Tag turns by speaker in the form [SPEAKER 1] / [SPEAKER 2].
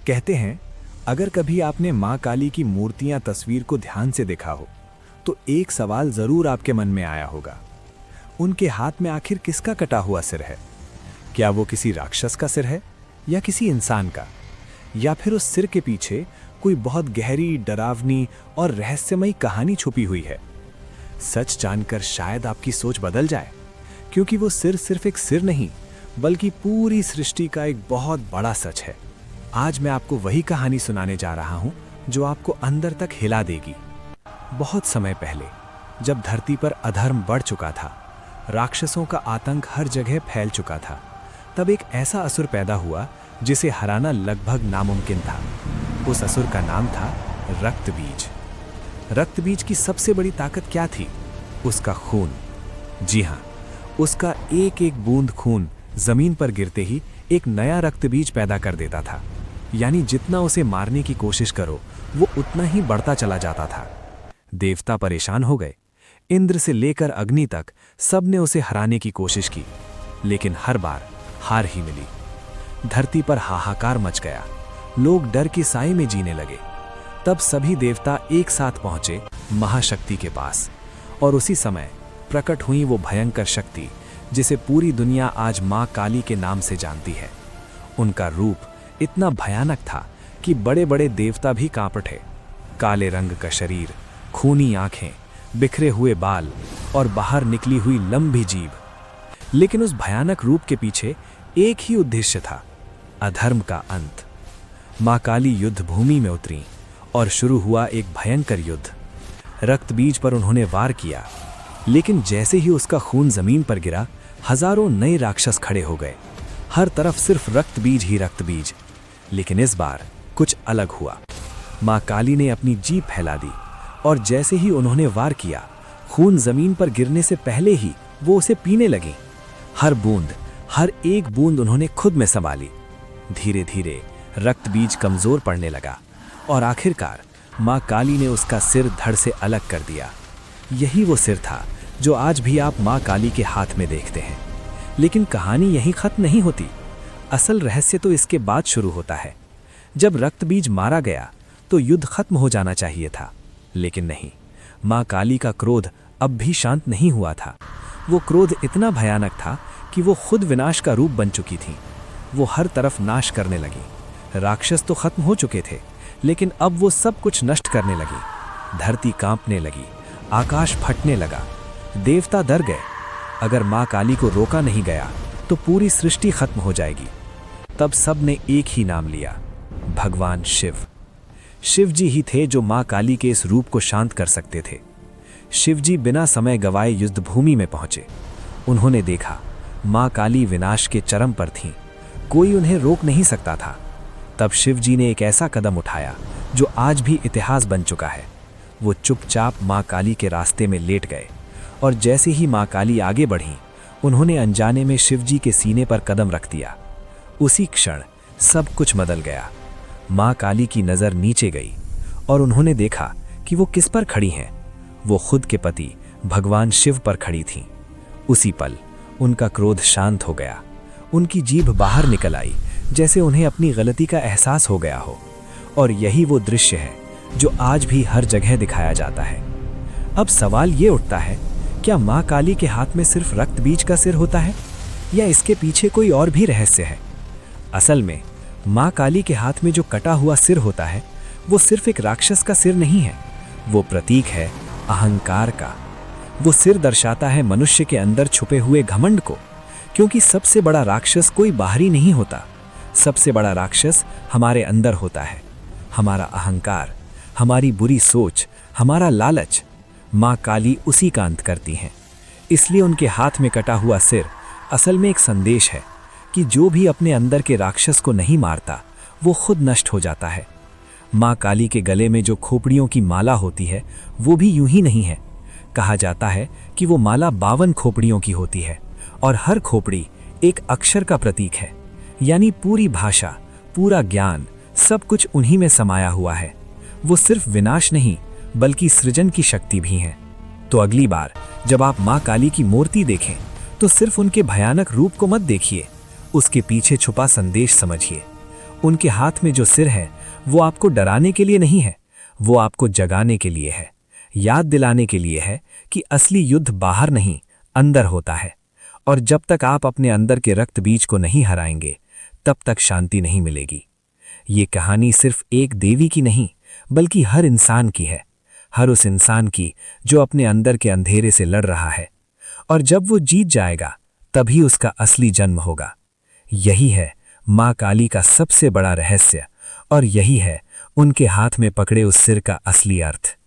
[SPEAKER 1] कहते हैं, अगर कभी आपने माँ काली की मूर्तियां तस्वीर को ध्यान से देखा हो तो एक सवाल जरूर आपके मन में आया होगा। उनके हाथ में आखिर किसका कटा हुआ सिर है? क्या वो किसी राक्षस का सिर है या किसी इंसान का? या फिर उस सिर के पीछे कोई बहुत गहरी, डरावनी और रहस्यमयी कहानी छुपी हुई है? सच जानकर शायद आपकी सोच बदल जाए, क्योंकि वो सिर सिर्फ एक सिर नहीं बल्कि पूरी सृष्टि का एक बहुत बड़ा सच है। आज मैं आपको वही कहानी सुनाने जा रहा हूं जो आपको अंदर तक हिला देगी। बहुत समय पहले, जब धरती पर अधर्म बढ़ चुका था, राक्षसों का आतंक हर जगह फैल चुका था, तब एक ऐसा असुर पैदा हुआ जिसे हराना लगभग नामुमकिन था। उस असुर का नाम था रक्तबीज। रक्तबीज की सबसे बड़ी ताकत क्या थी? उसका खून। जी हाँ, उसका एक एक बूंद खून जमीन पर गिरते ही एक नया रक्तबीज पैदा कर देता था। यानी जितना उसे मारने की कोशिश करो, वो उतना ही बढ़ता चला जाता था। देवता परेशान हो गए। इंद्र से लेकर अग्नि तक सबने उसे हराने की कोशिश की, लेकिन हर बार हार ही मिली। धरती पर हाहाकार मच गया। लोग डर की साए में जीने लगे। तब सभी देवता एक साथ पहुंचे महाशक्ति के पास, और उसी समय प्रकट हुई वो भयंकर शक्ति जिसे पूरी दुनिया आज मां काली के नाम से जानती है। उनका रूप इतना भयानक था कि बड़े बड़े देवता भी कांप उठे। काले रंग का शरीर, खूनी आंखें, बिखरे हुए बाल और बाहर निकली हुई लंबी जीभ। लेकिन उस भयानक रूप के पीछे एक ही उद्देश्य था, अधर्म का अंत। मां काली युद्ध भूमि में उतरी और शुरू हुआ एक भयंकर युद्ध। रक्तबीज पर उन्होंने वार किया, लेकिन जैसे ही उसका खून जमीन पर गिरा, हजारों नए राक्षस खड़े हो गए। हर तरफ सिर्फ रक्तबीज ही रक्तबीज। लेकिन इस बार कुछ अलग हुआ। मां काली ने अपनी जीभ फैला दी, और जैसे ही उन्होंने वार किया, खून जमीन पर गिरने से पहले ही वो उसे पीने लगी। हर बूंद, हर एक बूंद उन्होंने खुद में संभाली। धीरे धीरे रक्तबीज कमजोर पड़ने लगा, और आखिरकार मां काली ने उसका सिर धड़ से अलग कर दिया। यही वो सिर था जो आज भी आप मां काली के हाथ में देखते हैं। लेकिन कहानी यहीं खत्म नहीं होती। असल रहस्य तो इसके बाद शुरू होता है। जब रक्तबीज मारा गया तो युद्ध खत्म हो जाना चाहिए था, लेकिन नहीं। मां काली का क्रोध अब भी शांत नहीं हुआ था। वो क्रोध इतना भयानक था कि वो खुद विनाश का रूप बन चुकी थी। वो हर तरफ नाश करने लगी। राक्षस तो खत्म हो चुके थे, लेकिन अब वो सब कुछ नष्ट करने लगी। धरती कांपने लगी, आकाश फटने लगा। देवता डर गए। अगर मां काली को रोका नहीं गया तो पूरी सृष्टि खत्म हो जाएगी। तब सब ने एक ही नाम लिया, भगवान शिव। शिव जी ही थे जो मां काली के इस रूप को शांत कर सकते थे। शिव जी बिना समय गवाए युद्ध भूमि में पहुंचे। उन्होंने देखा मां काली विनाश के चरम पर थीं। कोई उन्हें रोक नहीं सकता था। तब शिव जी ने एक ऐसा कदम उठाया जो आज भी इतिहास बन चुका है। वो चुपचाप मां काली के रास्ते में लेट गए, और जैसे ही मां काली आगे बढ़ी, उन्होंने अनजाने में शिव जी के सीने पर कदम रख दिया। उसी क्षण सब कुछ बदल गया। मां काली की नज़र नीचे गई, और उन्होंने देखा कि वो किस पर खड़ी हैं। वो खुद के पति भगवान शिव पर खड़ी थीं। उसी पल उनका क्रोध शांत हो गया। उनकी जीभ बाहर निकल आई, जैसे उन्हें अपनी गलती का एहसास हो गया हो। और यही वो दृश्य है जो आज भी हर जगह दिखाया जाता है। अब सवाल ये उठता है, क्या मां काली के हाथ में सिर्फ रक्तबीज का सिर होता है, या इसके पीछे कोई और भी रहस्य है? असल में मां काली के हाथ में जो कटा हुआ सिर होता है, वो सिर्फ एक राक्षस का सिर नहीं है। वो प्रतीक है अहंकार का। वो सिर दर्शाता है मनुष्य के अंदर छुपे हुए घमंड को, क्योंकि सबसे बड़ा राक्षस कोई बाहरी नहीं होता। सबसे बड़ा राक्षस हमारे अंदर होता है। हमारा अहंकार, हमारी बुरी सोच, हमारा लालच। मां काली उसी का अंत करती हैं। इसलिए उनके हाथ में कटा हुआ सिर असल में एक संदेश है कि जो भी अपने अंदर के राक्षस को नहीं मारता, वो खुद नष्ट हो जाता है। मां काली के गले में जो खोपड़ियों की माला होती है, वो भी यूं ही नहीं है। कहा जाता है कि वो माला 52 खोपड़ियों की होती है, और हर खोपड़ी एक अक्षर का प्रतीक है। यानी पूरी भाषा, पूरा ज्ञान, सब कुछ उन्हीं में समाया हुआ है। वो सिर्फ विनाश नहीं बल्कि सृजन की शक्ति भी हैं। तो अगली बार जब आप मां काली की मूर्ति देखें तो सिर्फ उनके भयानक रूप को मत देखिए, उसके पीछे छुपा संदेश समझिए।
[SPEAKER 2] उनके हाथ में जो सिर है वो आपको डराने के लिए नहीं है, वो आपको जगाने के लिए है, याद दिलाने के लिए है कि असली युद्ध बाहर नहीं, अंदर होता है। और जब तक आप अपने अंदर के रक्त बीज को नहीं हराएंगे, तब तक शांति नहीं मिलेगी। ये कहानी सिर्फ एक देवी की नहीं, बल्कि हर इंसान की है, हर उस इंसान की जो अपने अंदर के अंधेरे से लड़ रहा है। और जब वो जीत जाएगा, तभी उसका असली जन्म होगा। यही है माँ काली का सबसे बड़ा रहस्य, और यही है उनके हाथ में पकड़े उस सिर का असली अर्थ।